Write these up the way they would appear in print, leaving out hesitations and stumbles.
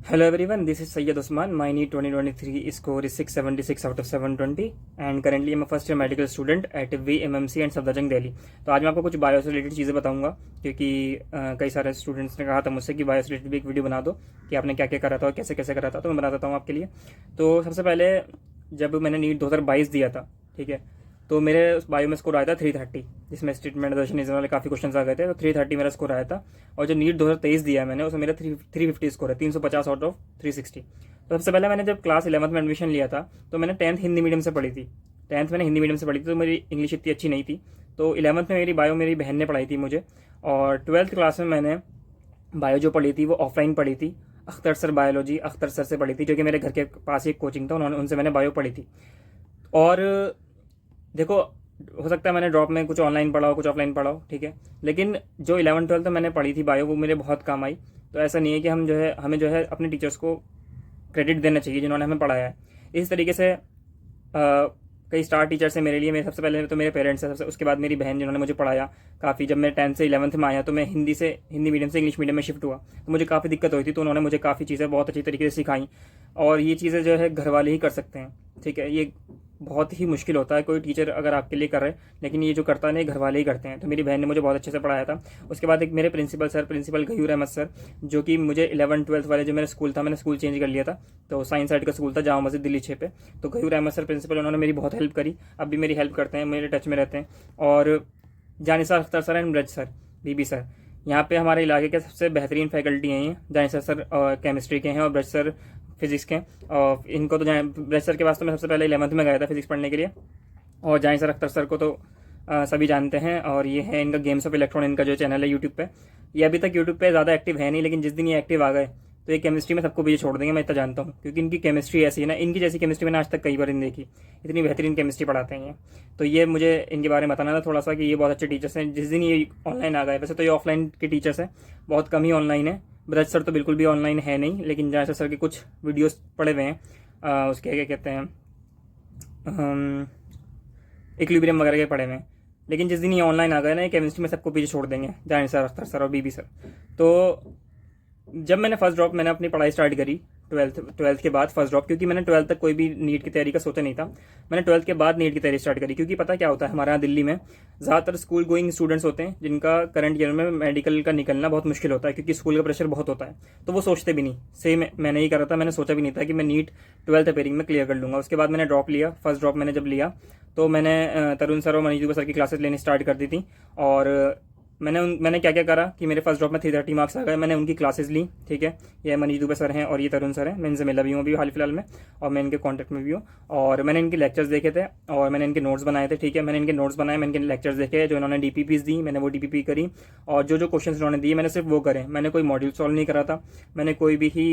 Hello everyone, this is Sayyid Usman. My NEET 2023 score is 676 out of 720 and currently I'm a first year medical student at VMMC and Safdarjung Delhi. तो आज मैं आपको कुछ bio से related चीज़ें बताऊंगा क्योंकि कई सारे स्टूडेंट्स ने कहा था मुझसे कि बायो से रिलेटेड भी एक वीडियो बना दो कि आपने क्या क्या करा था और कैसे कैसे करा था, तो मैं बना देता हूँ आपके लिए। तो सबसे पहले जब मैंने नीट 2022 दिया था, ठीक है, तो मेरे उस बायो में स्कोर आया था 330, जिसमें स्टेटमेंट दर्शनिज्म वाले काफ़ी क्वेश्चन आ गए थे, तो 330 मेरा स्कोर आया था। और जो नीट 2023 दिया है मैंने, उसमें मेरा 350 स्कोर है, 350 आउट ऑफ 360। तो सबसे पहले मैंने जब क्लास 11th में एडमिशन लिया था तो मैंने 10th हिंदी मीडियम से पढ़ी थी। 10th मैंने हिंदी मीडियम से पढ़ी थी, तो मेरी इंग्लिश इतनी अच्छी नहीं थी। तो 11th में मेरी बायो मेरी बहन ने पढ़ाई थी मुझे, और 12th क्लास में मैंने बायो जो पढ़ी थी वो ऑफलाइन पढ़ी थी। Akhtar sir biology Akhtar sir से पढ़ी थी, जो कि मेरे घर के पास ही एक कोचिंग था, उन्होंने उनसे मैंने बायो पढ़ी थी। और देखो, हो सकता है मैंने ड्रॉप में कुछ ऑनलाइन पढ़ा हो, कुछ ऑफलाइन पढ़ा हो, ठीक है, लेकिन जो 11th 12th मैंने पढ़ी थी बायो, वो मेरे बहुत काम आई। तो ऐसा नहीं है कि हमें जो है अपने टीचर्स को क्रेडिट देना चाहिए जिन्होंने हमें पढ़ाया है। इस तरीके से कई स्टार टीचर्स हैं मेरे लिए। मेरे सबसे पहले तो मेरे पेरेंट्स हैं, सबसे उसके बाद मेरी बहन जिन्होंने मुझे पढ़ाया काफ़ी। जब मैं 10th से 11th में आया तो मैं हिंदी मीडियम से इंग्लिश मीडियम में शिफ्ट हुआ, तो मुझे काफ़ी दिक्कत हुई थी, तो उन्होंने मुझे काफ़ी चीज़ें बहुत अच्छी तरीके से सिखाई। और ये चीज़ें जो है घर वाले ही कर सकते हैं, ठीक है। ये बहुत ही मुश्किल होता है कोई टीचर अगर आपके लिए कर रहे हैं, लेकिन ये जो करता है ना, घर वाले ही करते हैं। तो मेरी बहन ने मुझे बहुत अच्छे से पढ़ाया था। उसके बाद एक मेरे प्रिंसिपल गयूर अहमद सर, जो कि मुझे 11th 12th वाले जो मेरा स्कूल था, मैंने स्कूल चेंज कर लिया था, तो साइंस साइड का स्कूल था जामा मस्जिद दिल्ली 6 पे। तो गयूर अहमद सर प्रिंसिपल, उन्होंने मेरी बहुत हेल्प करी, अब भी मेरी हेल्प करते हैं, मेरे टच में रहते हैं। और Janisar Akhtar sir and Braj sir, BB sir, यहाँ पे हमारे इलाके के सबसे बेहतरीन फैकल्टी हैं ये। जानिसार सर केमिस्ट्री के हैं और ब्रज सर फिजिक्स के। और इनको तो ब्रज सर के पास तो मैं सबसे पहले 11th में गया था फिजिक्स पढ़ने के लिए। और जानिसार अख्तर सर को तो सभी जानते हैं, और ये है इनका गेम्स ऑफ इलेक्ट्रॉन, इनका जो चैनल है यूट्यूब पे। ये अभी तक यूट्यूब पे ज़्यादा एक्टिव है नहीं, लेकिन जिस दिन ये एक्टिव आ गए तो ये केमिस्ट्री में सबको पीछे छोड़ देंगे, मैं इतना जानता हूँ। क्योंकि इनकी केमिस्ट्री ऐसी है ना, इनकी जैसी केमिस्ट्री मैंने आज तक कई बार नहीं देखी। इतनी बेहतरीन केमिस्ट्री पढ़ाते हैं ये। तो ये मुझे इनके बारे में बताना था थोड़ा सा कि ये बहुत अच्छे टीचर्स हैं। जिस दिन ये ऑनलाइन आ गए, वैसे तो ये ऑफलाइन के टीचर्स हैं, बहुत कम ही ऑनलाइन है। ब्रज सर तो बिल्कुल भी ऑनलाइन है नहीं, लेकिन जायसर सर के कुछ वीडियोस पड़े हुए हैं, उसके क्या कहते हैं, इक्विलिब्रियम वगैरह के पढ़े हुए हैं। लेकिन जिस दिन ये ऑनलाइन आ गए ना, ये केमिस्ट्री में सबको पीछे छोड़ देंगे, जानिसार सर, अख्तर सर और बीबी सर। तो जब मैंने फर्स्ट ड्रॉप मैंने अपनी पढ़ाई स्टार्ट करी, ट्वेल्थ के बाद फर्स्ट ड्रॉप, क्योंकि मैंने 12th तक कोई भी नीट की तैयारी का सोचा नहीं था। मैंने 12th के बाद नीट की तैयारी स्टार्ट करी, क्योंकि पता क्या होता है, हमारे यहाँ दिल्ली में ज़्यादातर स्कूल गोइंग स्टूडेंट्स होते हैं जिनका करंट ईयर में मेडिकल का निकलना बहुत मुश्किल होता है, क्योंकि स्कूल का प्रेशर बहुत होता है। तो वो सोचते भी नहीं, सेम मैंने ही करा था। मैंने सोचा भी नहीं था कि मैं नीट 12th अपेयरिंग में क्लियर कर लूँगा। उसके बाद मैंने ड्रॉप लिया। फर्स्ट ड्रॉप मैंने जब लिया तो मैंने तरुण सर और मनीष दुबे सर की क्लासेस लेनी स्टार्ट कर दी थी। और मैंने क्या क्या करा कि मेरे फर्स्ट ड्रॉप में 330 मार्क्स आ गए। मैंने उनकी क्लासेस ली, ठीक है। ये मनीष दुबे सर हैं और ये तरुण सर हैं, मैं इनसे मिला भी हूँ अभी हाल फिलहाल में, और मैं इनके कॉन्टैक्ट में भी हूँ। और मैंने इनके लेक्चर्स देखे थे और मैंने इनके नोट्स बनाए थे, ठीक है। मैंने इनके नोट्स बनाए, मैंने इनके लेक्चर्स देखे, जो इन्होंने डीपीपीज दी मैंने वो डीपीपी करी। और जो क्वेश्चन इन्होंने दिए मैंने सिर्फ वो करे, मैंने कोई मॉड्यूल सॉल्व नहीं करा था, मैंने कोई भी ही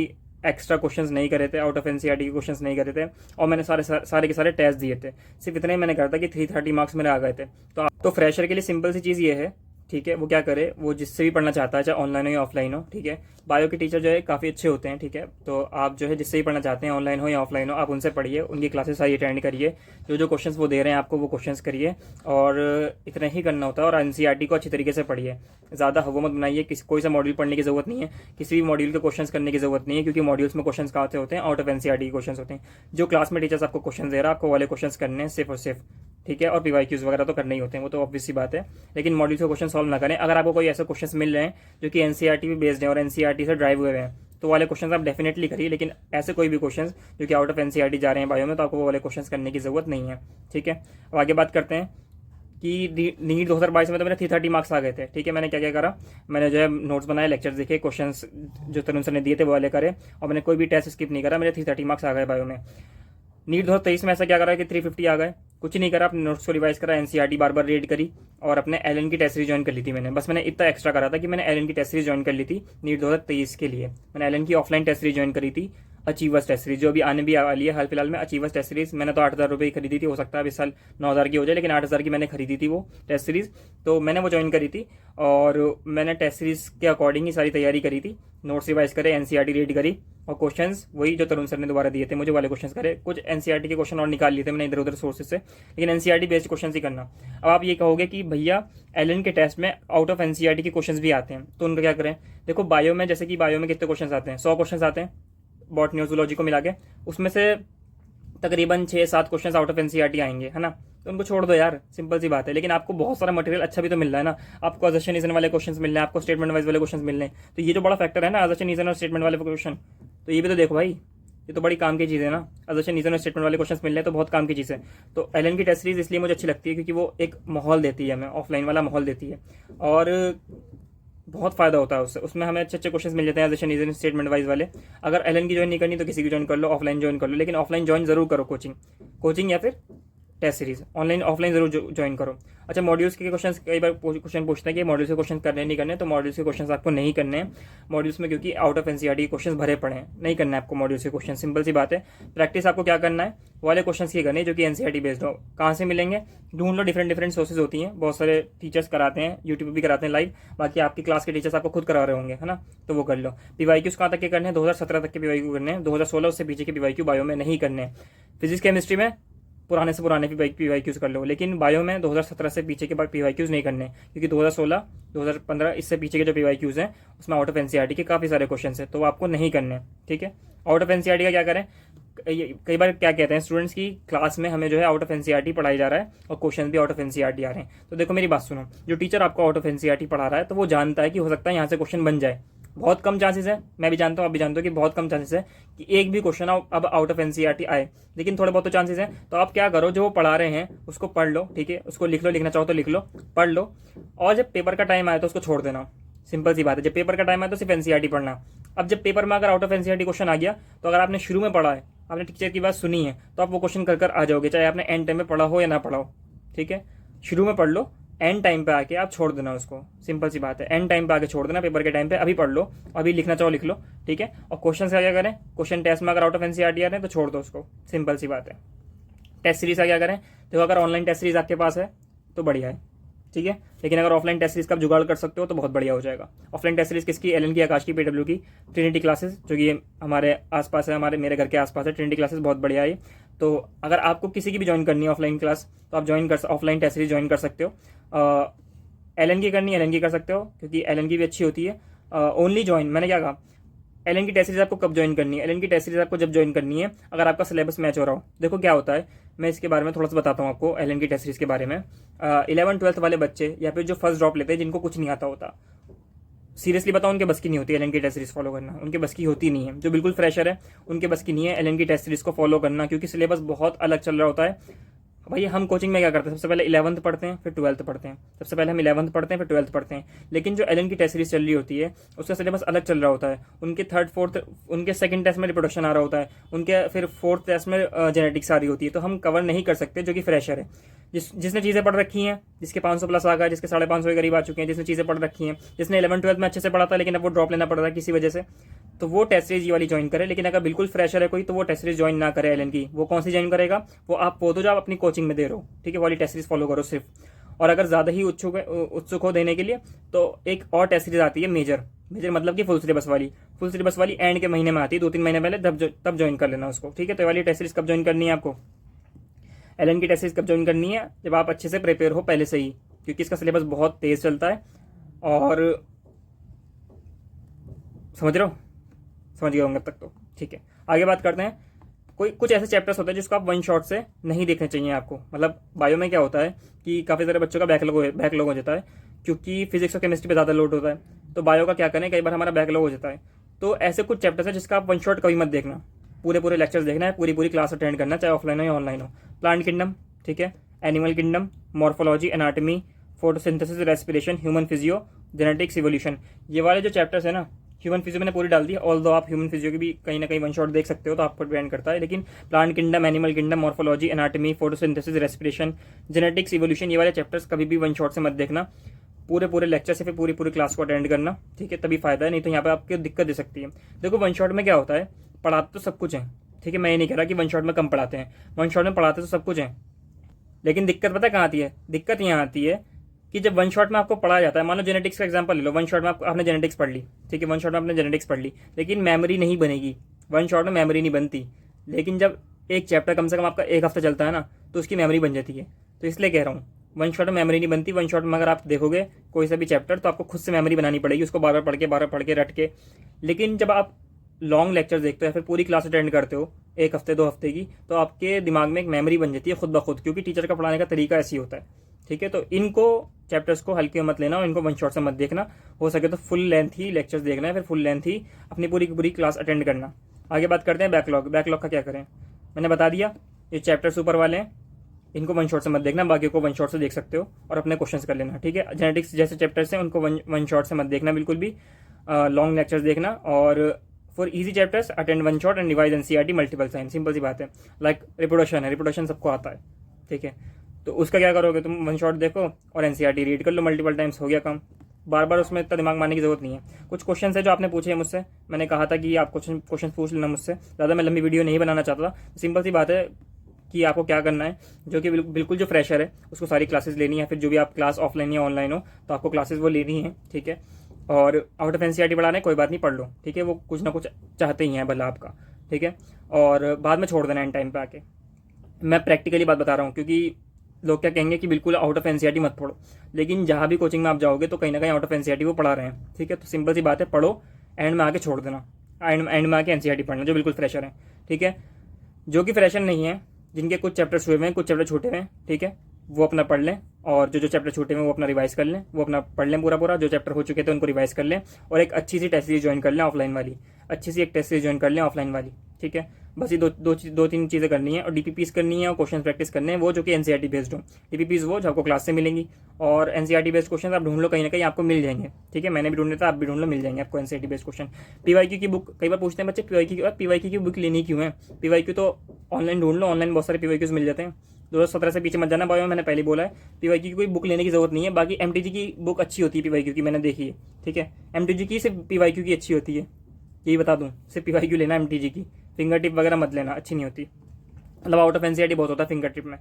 एक्स्ट्रा क्वेश्चंस नहीं करे थे, आउट ऑफ एनसीईआरटी के क्वेश्चंस नहीं करे थे। और मैंने सारे के सारे टेस्ट दिए थे। सिर्फ इतना ही मैंने करा था कि 330 मार्क्स मेरे आ गए थे। तो फ्रेशर के लिए सिंपल सी चीज़ ये है, ठीक है, वो क्या करे, वो जिससे भी पढ़ना चाहता है, चाहे ऑनलाइन हो या ऑफलाइन हो, ठीक है। बायो के टीचर जो है काफ़ी अच्छे होते हैं, ठीक है। तो आप जो है जिससे भी पढ़ना चाहते हैं, ऑनलाइन हो या ऑफलाइन हो, आप उनसे पढ़िए, उनकी क्लासेस सारी अटेंड करिए, जो क्वेश्चंस वो दे रहे हैं आपको वो क्वेश्चंस करिए। और इतना ही करना होता है। और एनसीईआरटी को अच्छी तरीके से पढ़िए, ज़्यादा हवा मत बनाइए। कोई सा मॉड्यूल पढ़ने की जरूरत नहीं है, किसी भी मॉड्यूल के क्वेश्चंस करने की जरूरत नहीं है, क्योंकि मॉड्यूल्स में क्वेश्चंस कहाँ से होते हैं, आउट ऑफ एनसीईआरटी के क्वेश्चंस होते हैं। जो क्लास में टीचर्स आपको क्वेश्चन दे रहा है, आपको वाले क्वेश्चंस करने हैं सिर्फ और सिर्फ, ठीक है। और पीवाईक्यूज वगैरह तो करने ही होते हैं, वो तो ऑब्वियस सी बात है। लेकिन मॉड्यूल के क्वेश्चन सॉल्व ना करें। अगर आपको कोई ऐसे क्वेश्चन मिल रहे हैं जो कि एनसीईआरटी पे बेस्ड है और एनसीईआरटी से ड्राइव हुए हैं, तो वाले क्वेश्चन आप डेफिनेटली करिए। लेकिन ऐसे कोई भी क्वेश्चन जो कि आउट ऑफ एनसीईआरटी जा रहे हैं बायो में, तो आपको वो वाले क्वेश्चन करने की जरूरत नहीं है, ठीक है। अब आगे बात करते हैं कि नीट 2022 में तो मेरे 330 मार्क्स आ गए थे, ठीक है। मैंने क्या क्या करा, मैंने जो है नोट्स बनाए, लेक्चर्स देखे, क्वेश्चंस जो तरुण सर ने दिए थे वो वाले करे, और मैंने कोई भी टेस्ट स्किप नहीं करा। मेरे 330 मार्क्स आ गए बायो में। नीट 2023 में ऐसा क्या करा कि 350 आ गए, कुछ नहीं करा, अपने नोट्स को रिवाइज करा, एनसीईआरटी बार बार रीड करी, और अपने एलएन की टेस्ट सीरीज ज्वाइन कर ली थी मैंने। बस मैंने इतना एक्स्ट्रा करा था कि मैंने एलएन की टेस्ट सीरीज ज्वाइन कर ली थी नीट 2023 के लिए। मैंने एलएन की ऑफलाइन टेस्ट सीरीज ज्वाइन करी थी, अचीवर्स टेस्ट सीरीज, जो अभी आने भी वाली है हाल फिलहाल में। अचीवर्स टेस्ट सीरीज मैंने तो 8,000 रुपये की खरीदी थी, हो सकता है इस साल 9,000 की हो जाए, लेकिन 8,000 की मैंने खरीदी थी वो टेस्ट सीरीज। तो मैंने वो ज्वाइन करी थी, और मैंने टेस्ट सीरीज के अकॉर्डिंग ही सारी तैयारी करी थी। नोट्स रिवाइज करे, एनसीईआरटी रीड करी, और क्वेश्चंस वही जो तरुण सर ने दोबारा दिए थे मुझे वाले क्वेश्चंस करे। कुछ एनसीईआरटी के क्वेश्चन और निकाल लिए थे मैंने इधर उधर सोर्सेज से, लेकिन एनसीईआरटी बेस्ड क्वेश्चन ही करना। अब आप ये कहोगे कि भैया एलएन के टेस्ट में आउट ऑफ एनसीईआरटी के क्वेश्चंस भी आते हैं, तो उनका क्या करें। देखो बायो में, जैसे कि बायो में कितने क्वेश्चंस आते हैं, 100 क्वेश्चंस आते हैं, बॉटनी और जूलॉजी को मिला के, उसमें से तकरीबन 6-7 क्वेश्चन आउट ऑफ एनसीईआरटी आएंगे, है ना। तो उनको छोड़ दो यार, सिंपल सी बात है। लेकिन आपको बहुत सारा मटेरियल अच्छा भी तो मिल रहा है ना, आपको अजर्शन रीजन वाले क्वेश्चंस मिल रहे हैं, आपको स्टेटमेंट वाइज वाले क्वेश्चंस मिल रहे हैं। तो ये जो बड़ा फैक्टर है ना, अजर्शन रीजन और स्टेटमेंट वाले क्वेश्चन, तो ये भी तो देखो भाई, ये तो बड़ी काम की चीज़ है ना। अजर्शन रीजन और स्टेटमेंट वाले क्वेश्चंस मिल रहे हैं तो बहुत काम की चीज़ है। तो एलन की टेस्ट सीरीज इसलिए मुझे अच्छी लगती है क्योंकि वो एक माहौल देती है हमें, ऑफलाइन वाला माहौल देती है, और बहुत फायदा होता है उससे। उसमें हमें अच्छे अच्छे क्वेश्चन मिल जाते हैं एजर्शन रीजन स्टेटमेंट वाइज वाले। अगर एलन की ज्वाइन नहीं करनी तो किसी की ज्वाइन कर लो, ऑफलाइन ज्वाइन कर लो, लेकिन ऑफलाइन ज्वाइन जरूर करो, कोचिंग या फिर टेस्ट सीरीज। ऑफलाइन जरूर ज्वाइन करो। अच्छा, मॉड्यूल्स के क्वेश्चंस कई बार क्वेश्चन पूछते हैं कि मॉड्यूल्स के क्वेश्चन करने नहीं करने, तो मॉड्यूल्स के क्वेश्चंस आपको नहीं करने हैं मॉड्यूल्स में, क्योंकि आउट ऑफ एनसीईआरटी क्वेश्चन भरे पड़े हैं, नहीं करना है आपको मॉड्यूल्स के क्वेश्चन। सिंपल सी बात है। प्रैक्टिस आपको क्या करना है, वाले क्वेश्चन की करनी है जो कि एनसीईआरटी बेस्ड हो। कहाँ से मिलेंगे, ढूंढ लो, डिफरेंट सोर्सेज होती हैं, बहुत सारे टीचर्स कराते हैं, यूट्यूब भी कराते हैं लाइव, बाकी आपकी क्लास के टीचर्स आपको खुद करा रहे होंगे, है ना, तो वो कर लो। पीवाईक्यूज कहाँ तक के करने हैं, 2017 तक के पीवाईक्यू करने हैं, 2016 उससे पीछे के पीवाईक्यू बायो में नहीं करने हैं। फिजिक्स केमिस्ट्री में पुराने से पुराने पीवाईक्यूज कर लो, लेकिन बायो में 2017 से पीछे के पीवाईक्यूज नहीं करने, क्योंकि 2016 2015 इससे पीछे के जो पीवाईक्यूज हैं उसमें आउट ऑफ एनसीईआरटी के काफ़ी सारे क्वेश्चन हैं, तो वो आपको नहीं करने, ठीक है। आउट ऑफ एनसीईआरटी का क्या करें, कई बार क्या कहते हैं स्टूडेंट्स की क्लास में हमें जो है आउट ऑफ एनसीईआरटी पढ़ाई जा रहा है और क्वेश्चन भी आउट ऑफ एनसीईआरटी आ रहे हैं। तो देखो मेरी बात सुनो, जो टीचर आपको आउट ऑफ एनसीईआरटी पढ़ा रहा है तो वो जानता है कि हो सकता है यहाँ से क्वेश्चन बन जाए, बहुत कम चांसेस है, मैं भी जानता हूँ, आप भी जानते हो कि बहुत कम चांसेस है कि एक भी क्वेश्चन अब आउट ऑफ एनसीईआरटी आए, लेकिन थोड़े बहुत तो चांसेस है। तो आप क्या करो, जो वो पढ़ा रहे हैं उसको पढ़ लो, ठीक है, उसको लिख लो, लिखना चाहो तो लिख लो, पढ़ लो, और जब पेपर का टाइम आए तो उसको छोड़ देना। सिंपल सी बात है, जब पेपर का टाइम आए तो सिर्फ एनसीईआरटी पढ़ना। अब जब पेपर में अगर आउट ऑफ एनसीईआरटी क्वेश्चन आ गया, तो अगर आपने शुरू में पढ़ा है, आपने टीचर की बात सुनी है, तो आप वो क्वेश्चन कर आ जाओगे, चाहे आपने एंड टाइम में पढ़ा हो या ना पढ़ा हो, ठीक है। शुरू में पढ़ लो, एंड टाइम पे आके आप छोड़ देना उसको, सिंपल सी बात है। एंड टाइम पे आके छोड़ देना, पेपर के टाइम पे अभी पढ़ लो, अभी लिखना चाहो लिख लो, ठीक है। और क्वेश्चन का क्या करें, क्वेश्चन टेस्ट में अगर आउट ऑफ एनसीईआरटी आ रहे हैं तो छोड़ दो उसको, सिंपल सी बात है। टेस्ट सीरीज का क्या करें, देखो अगर ऑनलाइन टेस्ट सीरीज आपके पास है तो बढ़िया है, ठीक है, लेकिन अगर ऑफलाइन टेस्ट सीरीज का जुगाड़ कर सकते हो तो बहुत बढ़िया हो जाएगा। ऑफलाइन टेस्ट सीरीज किसकी, एलन की, आकाश की, पीडब्ल्यू की, ट्रिनिटी क्लासेस, जो कि हमारे आसपास है, मेरे घर के आसपास है, ट्रिनिटी क्लासेस बहुत बढ़िया है। तो अगर आपको किसी की भी ज्वाइन करनी है ऑफलाइन क्लास तो आप ऑफलाइन टेस्ट सीरीज ज्वाइन कर सकते हो। एलन की करनी है, एलन की कर सकते हो, क्योंकि एलन की भी अच्छी होती है। ओनली ज्वाइन, मैंने क्या कहा, एलन की टेस्ट सीरीज आपको कब ज्वाइन करनी है, एलन की टेस्ट सीरीज आपको जब ज्वाइन करनी है अगर आपका सिलेबस मैच हो रहा हो। देखो क्या होता है, मैं इसके बारे में थोड़ा सा बताता हूँ आपको, एलन की टेस्ट सीरीज के बारे में। 11th-12th वाले बच्चे या फिर जो फर्स्ट ड्रॉप लेते हैं, जिनको कुछ नहीं आता होता, सीरियसली बताओ, उनके बस की नहीं होती एलन की टेस्ट सीरीज फॉलो करना, उनके बस की होती नहीं है। जो बिल्कुल फ्रेशर है उनके बस की नहीं है एलन की टेस्ट सीरीज को फॉलो करना, क्योंकि सिलेबस बहुत अलग चल रहा होता है। भाई हम कोचिंग में क्या करते हैं, सबसे पहले 11th पढ़ते हैं फिर 12th पढ़ते हैं, सबसे पहले हम 11th पढ़ते हैं फिर 12th पढ़ते हैं। लेकिन जो एलन की टेस्ट सीरीज चल रही होती है उसका सिलेबस अलग चल रहा होता है। उनके 3rd 4th, उनके 2nd टेस्ट में रिप्रोडक्शन आ रहा होता है, उनके फिर 4th टेस्ट में जेनेटिक्स आ रही होती है, तो हम कवर नहीं कर सकते जो कि फ्रेशर है। जिसने चीज़ें पढ़ रखी हैं, जिसके 500 प्लस आ गया, जिसके 550 के करीब आ चुके हैं, जिसने चीज़ें पढ़ रखी हैं, जिसने 11th-12th में अच्छे से पढ़ा था लेकिन अब वो ड्रॉप लेना पड़ रहा है किसी वजह से, तो वो टेस्ट सीरीज वाली ज्वाइन करे। लेकिन अगर बिल्कुल फ्रेशर है कोई तो वो टेस्ट सीरीज ज्वाइन ना करे एलन की। वो कौन सी ज्वाइन करेगा, वो तो जो आप अपनी कोचिंग में दे रहे हो, ठीक है, वाली टेस्ट सीरीज फॉलो करो सिर्फ। और अगर ज़्यादा ही उत्सुक हो देने के लिए तो एक और टेस्ट सीरीज आती है मेजर मतलब कि फुल सिलेबस वाली एंड के महीने में आती है, 2-3 महीने पहले, तब ज्वाइन कर लेना उसको, ठीक है। तो वाली टेस्ट सीरीज कब ज्वाइन करनी है आपको, एलन की टेस्ट सीरीज कब ज्वाइन करनी है, जब आप अच्छे से प्रिपेयर हो पहले से ही, क्योंकि इसका सिलेबस बहुत तेज चलता है। और समझ रहे हो, समझ गए होंगे अब तक तो, ठीक है। आगे बात करते हैं, कुछ ऐसे चैप्टर्स होते हैं जिसको आप वन शॉट से नहीं देखने चाहिए आपको। मतलब बायो में क्या होता है कि काफ़ी सारे बच्चों का बैकलॉग हो जाता है, क्योंकि फिजिक्स और केमिस्ट्री पे ज़्यादा लोड होता है। तो बायो का क्या करें, कई बार हमारा बैकलॉग हो जाता है। तो ऐसे कुछ चैप्टर्स है जिसका आप वन शॉट कभी मत देखना, पूरे लेक्चर्स देखना है, पूरी क्लास अटेंड करना, चाहे ऑफलाइन हो या ऑनलाइन हो। प्लांट किंगडम, ठीक है, animal kingdom, morphology, anatomy, photosynthesis, respiration, human physio, genetics, evolution, ये वाले जो चैप्टर्स है ना, ह्यूमन फिजियो मैंने पूरी डाल दी है। ऑल दो आप ह्यूमन फिजियो की भी कहीं ना कहीं वन शॉट देख सकते हो, तो आप पर डिपेंड करता है। लेकिन plant kingdom, animal kingdom, morphology, anatomy, photosynthesis, respiration, genetics, evolution, ये वाले चैप्टर्स कभी भी वन शॉट से मत देखना, पूरे लेक्चर से फिर पूरी क्लास को अटेंड करना, ठीक है, तभी फायदा है, नहीं तो यहाँ पे आपको दिक्कत दे सकती है। देखो वन शॉट में क्या होता है, पढ़ाते तो सब कुछ है, ठीक है, मैं ये नहीं कह रहा कि वन शॉट में कम पढ़ाते हैं, वन शॉट में पढ़ाते तो सब कुछ है, लेकिन दिक्कत पता है कहाँ आती है, दिक्कत यहाँ आती है कि जब वन शॉट में आपको पढ़ाया जाता है, मान लो जेनेटिक्स का एग्जांपल ले लो, वन शॉट में आपने जेनेटिक्स पढ़ ली, ठीक है, वन शॉट में आपने जेनेटिक्स पढ़ ली, लेकिन मेमोरी नहीं बनेगी, वन शॉट में मेमोरी नहीं बनती। लेकिन जब एक चैप्टर कम से कम आपका 1 हफ्ता चलता है ना, तो उसकी मेमोरी बन जाती है। तो इसलिए कह रहा हूँ, वन शॉट में मेमोरी नहीं बनती। वन शॉट में अगर आप देखोगे कोई सा भी चैप्टर, तो आपको खुद से मेमोरी बनानी पड़ेगी, उसको बार बार पढ़ के रट के। लेकिन जब आप लॉन्ग लेक्चर देखते हो या फिर पूरी क्लास अटेंड करते हो 1 हफ्ते 2 हफ्ते की, तो आपके दिमाग में एक मेमोरी बन जाती है खुद ब खुद, क्योंकि टीचर का पढ़ाने का तरीका ऐसी होता है। ठीक है, तो इनको चैप्टर्स को हल्के में मत लेना और इनको वन शॉट से मत देखना। हो सके तो फुल लेंथ ही लेक्चर्स देखना है, फिर फुल लेंथ ही अपनी पूरी की पूरी क्लास अटेंड करना। आगे बात करते हैं बैकलॉग। बैकलॉग का क्या करें, मैंने बता दिया। ये चैप्टर्स ऊपर वाले हैं, इनको वन शॉट से मत देखना, बाकी को वन शॉट से देख सकते हो और अपने क्वेश्चंस कर लेना। ठीक है, जेनेटिक्स जैसे चैप्टर्स हैं उनको वन शॉट से मत देखना बिल्कुल भी, लॉन्ग लेक्चर्स देखना। और for easy chapters attend one shot and revise NCERT multiple times. Simple सी बात है। लाइक रिप्रोडक्शन है, रिप्रोडक्शन सबको आता है। ठीक है, तो उसका क्या करोगे तुम, वन शॉट देखो और एनसीईआरटी रीड कर लो मल्टीपल टाइम्स, हो गया काम। बार बार उसमें इतना दिमाग मारने की जरूरत नहीं है। कुछ क्वेश्चन है जो आपने पूछे हैं मुझसे, मैंने कहा था कि आप क्वेश्चन पूछ लेना मुझसे, ज़्यादा मैं लंबी वीडियो नहीं बनाना चाहता था। सिंपल सी बात है कि आपको क्या करना है, जो कि बिल्कुल जो फ्रेशर है उसको सारी क्लासेस लेनी है, फिर जो भी आप क्लास ऑफलाइन या ऑनलाइन हो तो आपको क्लासेस वो लेनी है। ठीक है, और आउट ऑफ एनसीईआरटी पढ़ाना है, कोई बात नहीं, पढ़ लो। ठीक है, वो कुछ ना कुछ चाहते ही हैं भला आपका। ठीक है, और बाद में छोड़ देना एंड टाइम पे आके। मैं प्रैक्टिकली बात बता रहा हूँ, क्योंकि लोग क्या कहेंगे कि बिल्कुल आउट ऑफ एनसीईआरटी मत पढ़ो, लेकिन जहाँ भी कोचिंग में आप जाओगे तो कहीं ना कहीं आउट ऑफ एनसीईआरटी वो पढ़ा रहे हैं। ठीक है, तो सिंपल सी बात है, पढ़ो, एंड में आके छोड़ देना, एंड में आके एनसीईआरटी पढ़ना जो बिल्कुल फ्रेशर है। ठीक है, जो कि फ्रेशर नहीं है, जिनके कुछ चैप्टर्स हुए हैं, कुछ चैप्टर छूटे हुए हैं, ठीक है, वो अपना पढ़ लें, और जो चैप्टर छूटे हुए हैं वो अपना रिवाइज कर लें, वो अपना पढ़ लें पूरा पूरा। जो चैप्टर हो चुके थे उनको रिवाइज कर लें, और एक अच्छी सी टेस्ट सीरीज ज्वाइन कर लें ऑफलाइन वाली, अच्छी सी एक टेस्ट सीरीज ज्वाइन कर लें ऑफलाइन वाली। ठीक है, बस ये दो तीन चीज़ें करनी है, और डीपीपीस करनी है और क्वेश्चन प्रैक्टिस करने हैं, वो जो कि एनसीईआरटी बेस्ड हो। डीपीपीस वो जो आपको क्लास से मिलेंगी, और एनसीईआरटी बेस्ड क्वेश्चन आप ढूंढ लो, कहीं ना कहीं आपको मिल जाएंगे। ठीक है, मैंने भी ढूंढे था, आप भी ढूंढ लो, मिल जाएंगे आपको एनसीईआरटी बेस्ड क्वेश्चन। पीवाईक्यू की बुक, कई बार पूछते हैं बच्चे पीवाईक्यू की बुक लेनी क्यों है, पीवाईक्यू तो ऑनलाइन ढूंढ लो, ऑनलाइन बहुत सारे पीवाईक्यूज मिल जाते हैं। 2017 से पीछे मत जाना बायो, मैंने पहले बोला है, पीवाईक्यू की कोई बुक लेने की जरूरत नहीं है। बाकी एमटीजी की बुक अच्छी होती है पीवाईक्यू की, मैंने देखी है। ठीक है, एमटीजी की सिर्फ पीवाईक्यू की अच्छी होती है, यही बता दूं, सिर्फ पीवाईक्यू लेना एमटीजी की, फिंगर टिप वगैरह मत लेना, अच्छी नहीं होती। मतलब आउट ऑफ एनसीईआरटी बहुत होता है फिंगर टिप में।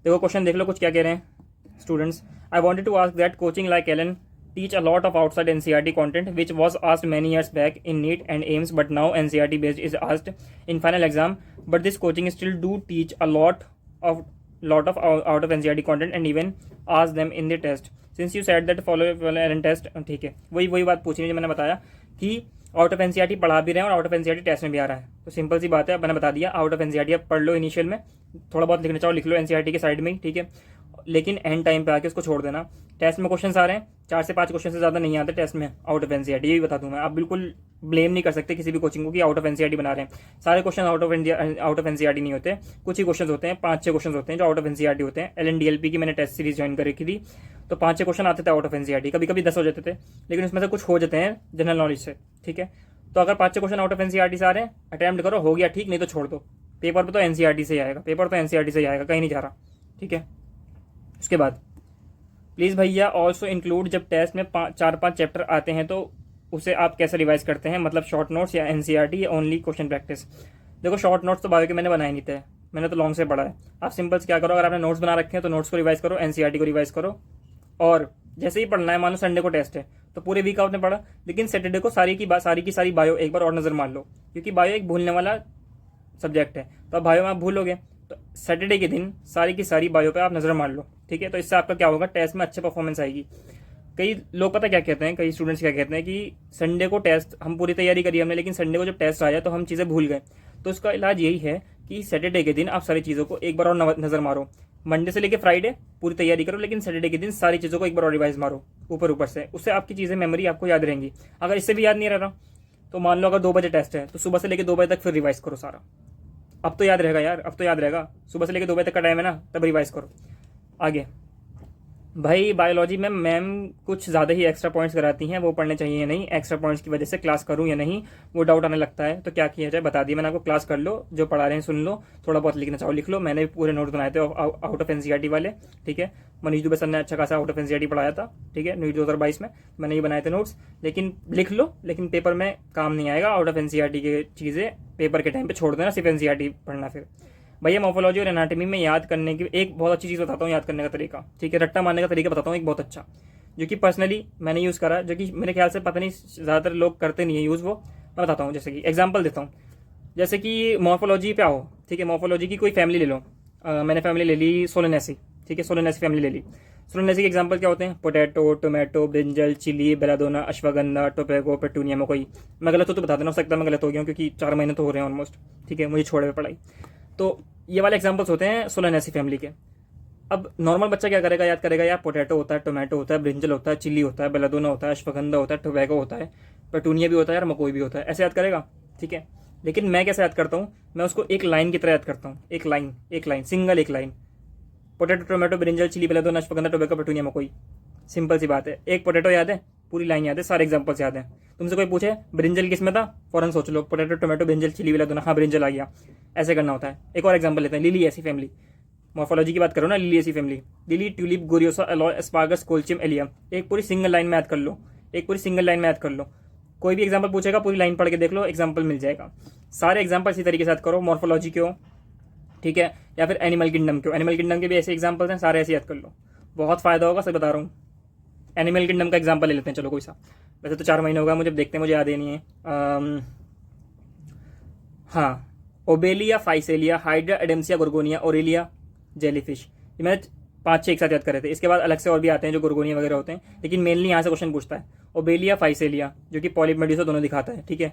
देखो क्वेश्चन देख लो कुछ क्या कह रहे हैं students. I wanted to ask that coaching like Allen teach a lot of outside NCERT content which was asked many years back in NEET and AIMS, but now NCERT based is asked in final exam, but this coaching still do teach a lot of out of NCERT content and even ask them in the test since you said that follow Allen test। ठीक है, वही बात पूछनी जो मैंने बताया कि out of NCERT पढ़ा भी रहे हैं और आउट ऑफ एनसीईआरटी टेस्ट में भी आ रहा है। तो सिंपल सी बात है, मैंने बता दिया, आउट ऑफ एनसीईआरटी आप पढ़ लो इनिशियल में, थोड़ा बहुत लिखना चाहो लिख लो एनसीईआरटी के साइड में ही। ठीक है, लेकिन एंड टाइम पे आके उसको छोड़ देना। टेस्ट में क्वेश्चन आ रहे हैं, 4 से 5 क्वेश्चन से ज़्यादा नहीं आते टेस्ट में आउट ऑफ एनसीईआरटी, ये भी बता दूं मैं। आप बिल्कुल ब्लेम नहीं कर सकते किसी भी कोचिंग को कि आउट ऑफ एनसीईआरटी बना रहे हैं। सारे क्वेश्चन आउट ऑफ एनसीईआरटी नहीं होते, कुछ ही क्वेश्चन होते हैं, 5-6 क्वेश्चन होते हैं जो आउट ऑफ एनसीईआरटी होते हैं। LNDLP की मैंने टेस्ट सीरीज ज्वाइन कर रखी थी, तो 5-6 क्वेश्चन आते थे आउट ऑफ एनसीईआरटी, कभी कभी 10 हो जाते थे, लेकिन उसमें से कुछ हो जाते हैं जनरल नॉलेज से। ठीक है, तो अगर 5-6 क्वेश्चन आउट ऑफ एनसीईआरटी से आ रहे हैं, अटेम्प्ट करो, हो गया ठीक, नहीं तो छोड़ दो। पेपर पे तो एनसीईआरटी से ही आएगा, पेपर तो एनसीईआरटी से ही आएगा, कहीं नहीं जा रहा। ठीक है, उसके बाद प्लीज़ भैया ऑल्सो इंक्लूड, जब टेस्ट में 4-5 चैप्टर आते हैं तो उसे आप कैसे रिवाइज करते हैं, मतलब शॉर्ट नोट्स या एनसीईआरटी या ओनली क्वेश्चन प्रैक्टिस। देखो शॉर्ट नोट्स तो बायो के मैंने बनाए नहीं थे, मैंने तो लॉन्ग से पढ़ा है। आप सिंपल से क्या करो, अगर आपने नोट्स बना रखे हैं तो नोट्स को रिवाइज करो, एनसीईआरटी को रिवाइज करो, और जैसे ही पढ़ना है, मान लो संडे को टेस्ट है तो पूरे वीक आपने पढ़ा, लेकिन सैटरडे को सारी की सारी बायो एक बार और नजर मार लो, क्योंकि बायो एक भूलने वाला सब्जेक्ट है। तो बायो में आप भूलोगे, तो सैटरडे के दिन सारी की सारी बायो पे आप नजर मार लो। ठीक है, तो इससे आपका क्या होगा, टेस्ट में अच्छे परफॉर्मेंस आएगी। कई लोग पता क्या कहते हैं, कई स्टूडेंट्स क्या कहते हैं कि संडे को टेस्ट, हम पूरी तैयारी करी हमने, लेकिन संडे को जब टेस्ट आया तो हम चीज़ें भूल गए। तो इसका इलाज यही है कि सैटरडे के दिन आप सारी चीज़ों को एक बार और नजर मारो। मंडे से लेकर फ्राइडे पूरी तैयारी करो, लेकिन सैटरडे के दिन सारी चीज़ों को एक बार और रिवाइज मारो ऊपर से, उससे आपकी चीज़ें मेमोरी आपको याद रहेंगी। अगर इससे भी याद नहीं रह रहा तो मान लो अगर 2 बजे टेस्ट है तो सुबह से लेकर 2 बजे तक फिर रिवाइज करो सारा। अब तो याद रहेगा यार, अब तो याद रहेगा, सुबह से लेकर 2 बजे तक का टाइम है ना, तब रिवाइज करो। आगे भाई बायोलॉजी में मैम कुछ ज़्यादा ही एक्स्ट्रा पॉइंट्स कराती हैं, वो पढ़ने चाहिए या नहीं, एक्स्ट्रा पॉइंट्स की वजह से क्लास करूं या नहीं, वो डाउट आने लगता है, तो क्या किया जाए बता दिया मैंने आपको। क्लास कर लो, जो पढ़ा रहे हैं सुन लो, थोड़ा बहुत लिखना चाहो लिख लो। मैंने पूरे नोट बनाए थे आउट ऑफ एनसीईआरटी वाले। ठीक है, मनीष दुबे सर ने अच्छा खासा आउट ऑफ एनसीईआरटी पढ़ाया था। ठीक है, नीट 2022 में मैंने ये बनाए थे नोट्स, लेकिन लिख लो, लेकिन पेपर में काम नहीं आएगा। आउट ऑफ एनसीईआरटी की चीज़ें पेपर के टाइम पर छोड़ देना, सिर्फ एनसीईआरटी पढ़ना। फिर भैया मोर्फोलॉजी और एनाटॉमी में याद करने की एक बहुत अच्छी चीज़ बताता हूँ, याद करने का तरीका। ठीक है, रट्टा मारने का तरीका बताता हूँ एक बहुत अच्छा, जो कि पर्सनली मैंने यूज़ करा, जो कि मेरे ख्याल से पता नहीं ज़्यादातर लोग करते नहीं है यूज़, वो मैं बताता हूँ। जैसे कि एग्जांपल देता हूँ, जैसे कि मोर्फोलॉजी पे आओ। ठीक है, मोर्फोलॉजी की कोई फैमिली ले लो, मैंने फैमिली ले ली सोलेनेसी। ठीक है, सोलेनेसी फैमिली ले ली। सोलनेसी के एग्जाम्पल क्या होते हैं? Potato, tomato, brinjal, chilli, belladonna, ashwagandha, tobacco, petunia, मकोई। मैं गलत हो तो बता देना, हो सकता है मैं गलत हो गया हूँ क्योंकि 4 महीने तो हो रहे हैं ऑलमोस्ट, ठीक है, मुझे छोड़े हुए पढ़ाई। तो ये वाले एग्जाम्पल्स होते हैं सोलनेसी फैमिली के। अब नॉर्मल बच्चा क्या करेगा? याद करेगा यार पोटैटो होता है, टोमेटो होता है, ब्रिंजल होता है, चिली होता है, बेलाडोना होता है, अश्वगंधा होता है, टोबैको होता है, पेटूनिया भी होता है यार, मकोई भी होता है, ऐसे याद करेगा, ठीक है। लेकिन मैं कैसे याद करता हूँ? मैं उसको एक लाइन की तरह याद करता हूँ, एक लाइन, सिंगल एक line. Potato, tomato, brinjal, chilli, belladonna, ashwagandha, tobacco, petunia, मकोई। सिंपल सी बात है, एक पोटैटो याद है, पूरी लाइन याद है, सारे एग्जांपल्स याद हैं। तुमसे कोई पूछे ब्रिंजल किस में था, फौरन सोच लो, potato, tomato, brinjal, chilli, belladonna, हाँ ब्रिंजल आ गया। ऐसे करना होता है। एक और एग्जांपल लेते हैं, लिलिएसी फैमिली। मॉर्फोलॉजी की बात करो ना, Liliaceae family. Lily, tulip, gloriosa, aloe, asparagus, colchicum, allium. एक पूरी सिंगल लाइन में याद कर लो, एक पूरी सिंगल लाइन में याद कर लो। कोई भी एग्जांपल पूछेगा, पूरी लाइन पढ़ के देख लो, एग्जांपल मिल जाएगा। सारे एग्जांपल इसी तरीके से याद करो, मॉर्फोलॉजी के हो, ठीक है, या फिर एनिमल किंगडम के हो। एनिमल किंगडम के भी ऐसे एग्जांपल्स हैं, सारे ऐसे याद कर लो, बहुत फायदा होगा, सच बता रहा हूँ। एनिमल किंगडम का एग्जांपल ले लेते हैं, चलो कोई सा। वैसे तो 4 महीने होगा मुझे, देखते हैं, मुझे याद ही नहीं है। हाँ, Obelia, Physalia, hydra, एडेम्सिया, गोर्गोनिया, Aurelia, jellyfish. ये मैंने 5-6 एक साथ याद करे थे। इसके बाद अलग से और भी आते हैं जो गोर्गोनिया वगैरह होते हैं, लेकिन मेनली यहाँ से क्वेश्चन पूछता है। ओबेलिया, फाइसेलिया जो कि पॉलिप मेड्यूसा दोनों दिखाता है, ठीक है।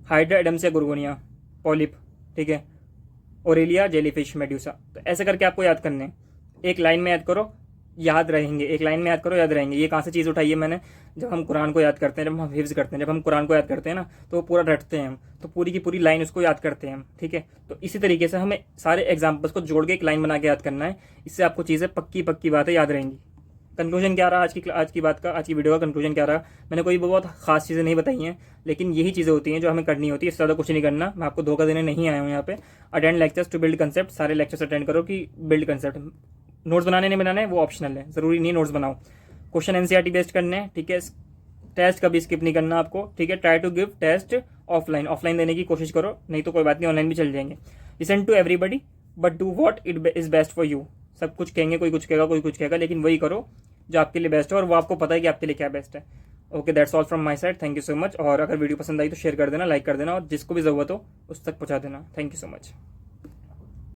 हाइड्रा, एडेम्सिया, गोर्गोनिया, पॉलिप, ठीक है। Aurelia, jellyfish, medusa. तो ऐसे करके आपको याद करने हैं, एक लाइन में याद करो, याद रहेंगे, एक लाइन में याद करो, याद रहेंगे। ये कहाँ से चीज़ उठाई है मैंने? जब हम कुरान को याद करते हैं, जब हम हिफ्ज करते हैं, जब हम कुरान को याद करते हैं ना, तो पूरा रटते हैं हम, तो पूरी की पूरी लाइन उसको याद करते हैं हम, ठीक है। तो इसी तरीके से हमें सारे एग्जाम्पल्स को जोड़ के एक लाइन बना के याद करना है। इससे आपको चीज़ें पक्की पक्की बातें याद रहेंगी। कंक्लूजन क्या रहा आज की बात का, आज की वीडियो का कंक्लूजन क्या रहा? मैंने कोई बहुत खास चीज़ें नहीं बताई हैं, लेकिन यही चीज़ें होती हैं जो हमें करनी होती है, इससे ज़्यादा कुछ नहीं करना। मैं आपको धोखा देने नहीं आया हूँ यहाँ पे। Attend lectures to build concept, सारे लेक्चर्स अटेंड करो कि बिल्ड कंसेप्ट। नोट्स बनाने नहीं बनाने वो ऑप्शनल है, जरूरी नहीं नोट्स बनाओ। क्वेश्चन एनसीईआरटी बेस्ड करने हैं, ठीक है। टेस्ट कभी स्किप नहीं करना आपको, ठीक है। Try to give test offline देने की कोशिश करो, नहीं तो कोई बात नहीं, ऑनलाइन भी चल जाएंगे। Listen to everybody but do what it is best for you. सब कुछ कहेंगे, कोई कुछ कहेगा, कोई कुछ कहेगा, लेकिन वही करो जो आपके लिए बेस्ट है, और वो आपको पता है कि आपके लिए क्या बेस्ट है। Okay, that's all from my side, thank you so much. और अगर वीडियो पसंद आई तो शेयर कर देना, लाइक कर देना, और जिसको भी जरूरत हो उस तक पहुंचा देना। Thank you so much.